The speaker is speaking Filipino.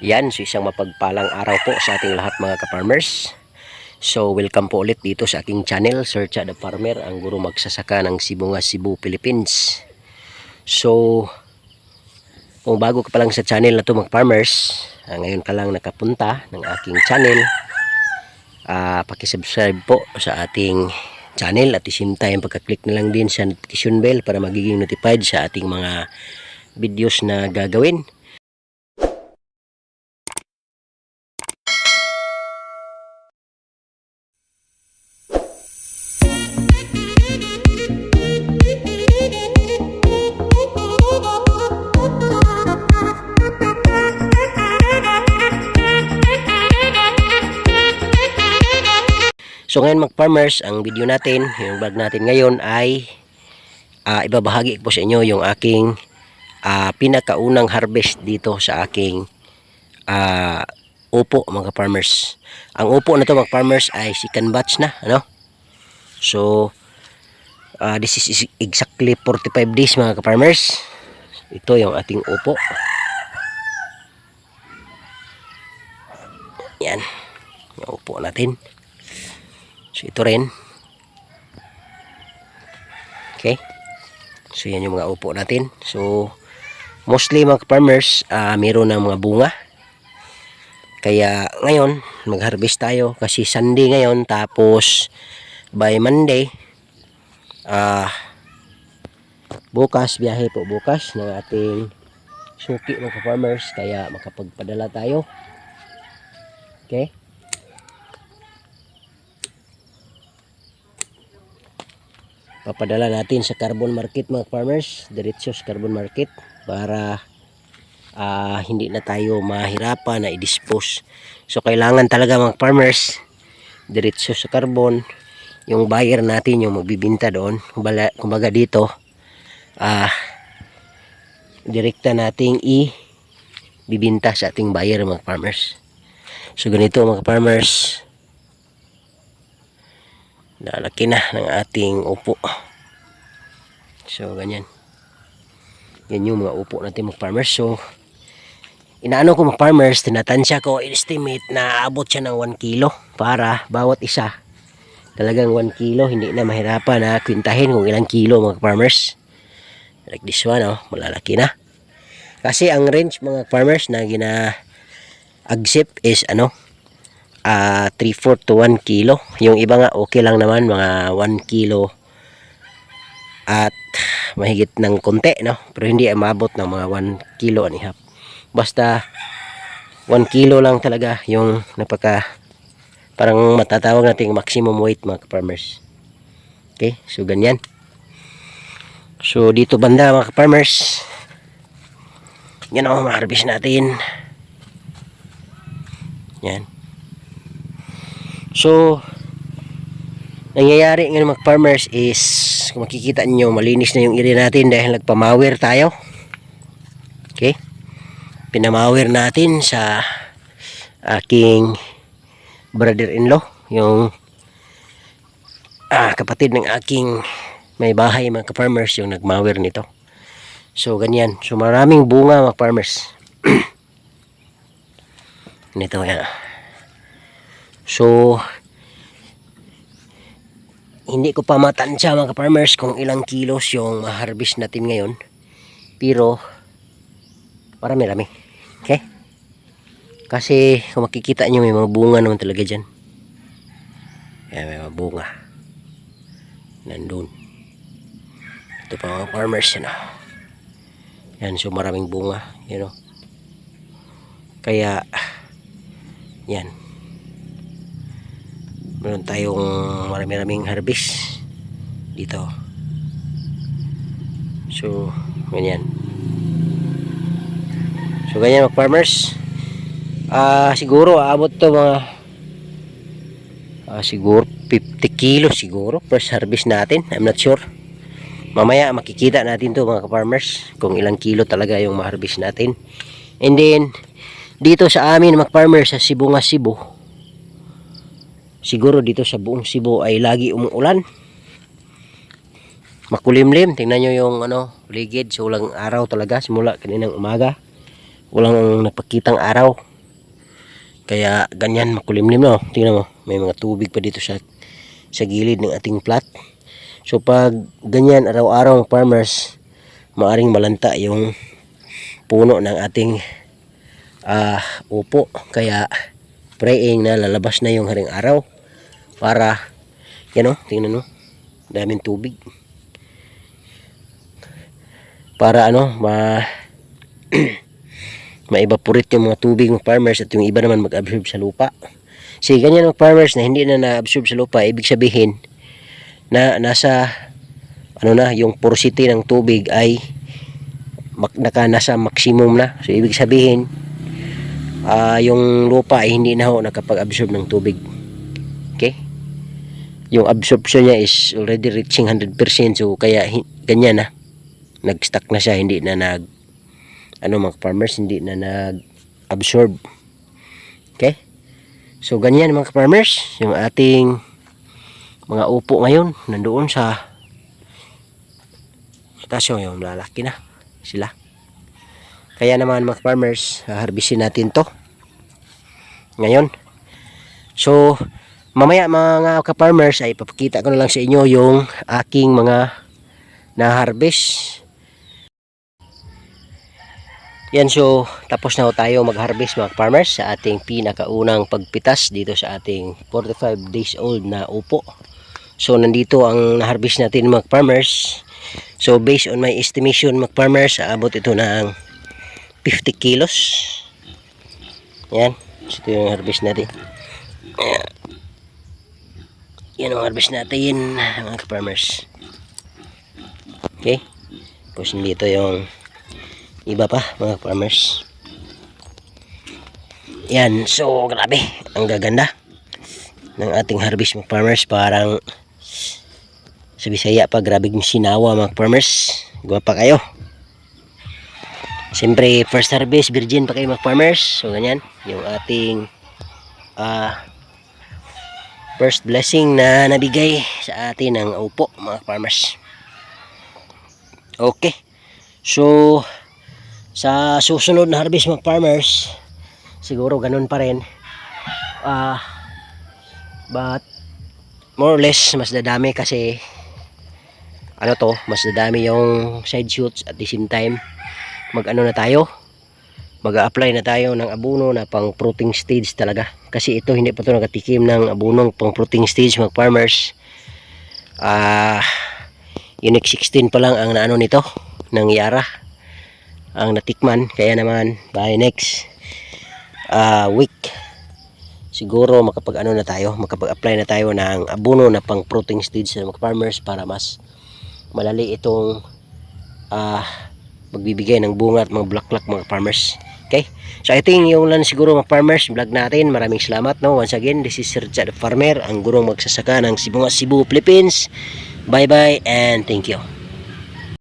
Yan, so isang mapagpalang araw po sa ating lahat mga ka-farmers. So welcome po ulit dito sa aking channel, Searcha the Farmer, ang guro magsasaka ng Sibungas, Cebu, Philippines. So kung bago ka pa lang sa channel na to mga farmers, ngayon ka lang nakapunta ng aking channel, pakisubscribe po sa ating channel at the same time pagka-click na lang din sa notification bell para magiging notified sa ating mga videos na gagawin. So ngayon mag-farmers, ang video natin, yung vlog natin ngayon ay ibabahagi ko po sa inyo yung aking pinakaunang harvest dito sa aking upo mga farmers. Ang upo na to mga farmers ay second batch na, ano? So this is exactly 45 days mga farmers. Ito yung ating upo. Yan, yung upo natin. So ito rin. Okay. So yan yung mga upo natin. So mostly mga farmers, meron ng mga bunga. Kaya ngayon mag-harvest tayo kasi Sunday ngayon, tapos by Monday bukas, biyahe po bukas ng ating suki mga farmers, kaya makapagpadala tayo. Okay. Papadala natin sa carbon market mga farmers, diretso sa carbon market para hindi na tayo mahirapan na i-dispose. So kailangan talaga mga farmers diretso sa carbon, yung buyer natin yung magbibinta doon. Kumbaga dito direkta nating i-bibinta sa ating buyer mga farmers. So ganito mga farmers, lalaki na ng ating upo. So ganyan, yan yung mga upo natin mga farmers. So inaano ko mga farmers, tinatansya ko, estimate na abot siya ng 1 kilo para bawat isa. Talagang 1 kilo, hindi na mahirapan na kwintahin kung ilang kilo mga farmers. Like this one, malalaki na. Kasi ang range mga farmers na gina-accept is 3/4 to 1 kilo. Yung iba nga okay lang naman, mga 1 kilo at mahigit ng konti, no? Pero hindi ay maabot ng mga 1 kilo and a half. Basta 1 kilo lang talaga yung parang matatawag nating maximum weight mga farmers. Okay, so ganyan. So dito banda mga farmers, yan ma-harvest natin. Yan. So nangyayari ngayon mga farmers is, kung makikita nyo, malinis na yung area natin dahil nagpamawir tayo. Okay, pinamawir natin sa aking brother-in-law, yung kapatid ng aking may bahay mga farmers, yung nagmawir nito. So ganyan, so maraming bunga mga farmers. Nito yan. So hindi ko pa matansya mga farmers kung ilang kilos yung ma-harvest natin ngayon, pero marami-rami. Okay, kasi kung makikita nyo may mga bunga naman talaga dyan. May mga bunga nandun. Ito pa mga farmers, yan, so maraming bunga, kaya yan, meron tayong marami-raming harvest dito. So ganyan. So ganyan mga farmers. Siguro aabot to mga siguro 50 kilos siguro first harvest natin. I'm not sure. Mamaya makikita natin to mga farmers kung ilang kilo talaga yung ma-harvest natin. And then dito sa amin mga farmers sa Sibungas, Cebu, siguro dito sa buong Cebu ay lagi umuulan, makulimlim. Tingnan nyo yung paligid. So walang araw talaga simula kaninang umaga, walang napakitang araw. Kaya ganyan makulimlim no. Tingnan mo, may mga tubig pa dito sa gilid ng ating plat. So pag ganyan araw-araw mga farmers, maaring malanta yung puno ng ating upo. Kaya praying na lalabas na yung haring araw para yan o, tingnan mo, daming tubig para ma-evaporate yung mga tubig ng farmers at yung iba naman mag-absorb sa lupa. Kasi ganyan ng farmers na hindi na na-absorb sa lupa, ibig sabihin na nasa yung porosity ng tubig ay nasa maximum na. So ibig sabihin yung lupa ay hindi na nakapag-absorb ng tubig. Okay? Yung absorption niya is already reaching 100%. So kaya ganyan na. Nag-stuck na siya, hindi na mga farmers hindi na nag-absorb. Okay? So ganyan mga farmers, yung ating mga upo ngayon nandoon sa tasyo, yung lalaki na sila. Kaya naman mga farmers, harbisin natin to ngayon. So mamaya mga ka-farmers ay papakita ko na lang sa inyo yung aking mga na-harvest. Yan, so tapos na tayo mag-harvest mga farmers sa ating pinakaunang pagpitas dito sa ating 45 days old na upo. So nandito ang na-harvest natin mga farmers. So based on my estimation mga farmers, aabot ito ng 50 kilos. Yan, so ito yung harvest natin. Yan ang harvest natin mga farmers. Okay, tapos dito yung iba pa mga farmers. Yan, so grabe, ang gaganda ng ating harvest mga farmers. Parang sa Bisaya pa, grabe yung sinawa mga farmers. Guwapa kayo. Siyempre first harvest, virgin pa kayo mga farmers. So ganyan, yung ating first blessing na nabigay sa atin ng upo mga farmers. Okay, so sa susunod na harvest mga farmers, siguro ganun pa rin, but more or less mas dadami kasi mas dadami yung side shoots. At the same time mag-a-apply na tayo ng abono na pang fruiting stage talaga, kasi ito hindi pa ito nakatikim ng abonong pang fruiting stage mga farmers. Unique 16 pa lang ang nito ng Yara ang natikman. Kaya naman by next week siguro makapag-apply na tayo ng abono na pang fruiting stage sa mga farmers para mas malali itong magbibigay ng bunga at mga bulaklak mga farmers. Okay, so I think yung lang siguro mga farmers vlog natin. Maraming salamat once again, this is Sir Chad Farmer, ang gurong magsasaka ng Sibunga, Cebu, Philippines. Bye bye and thank you.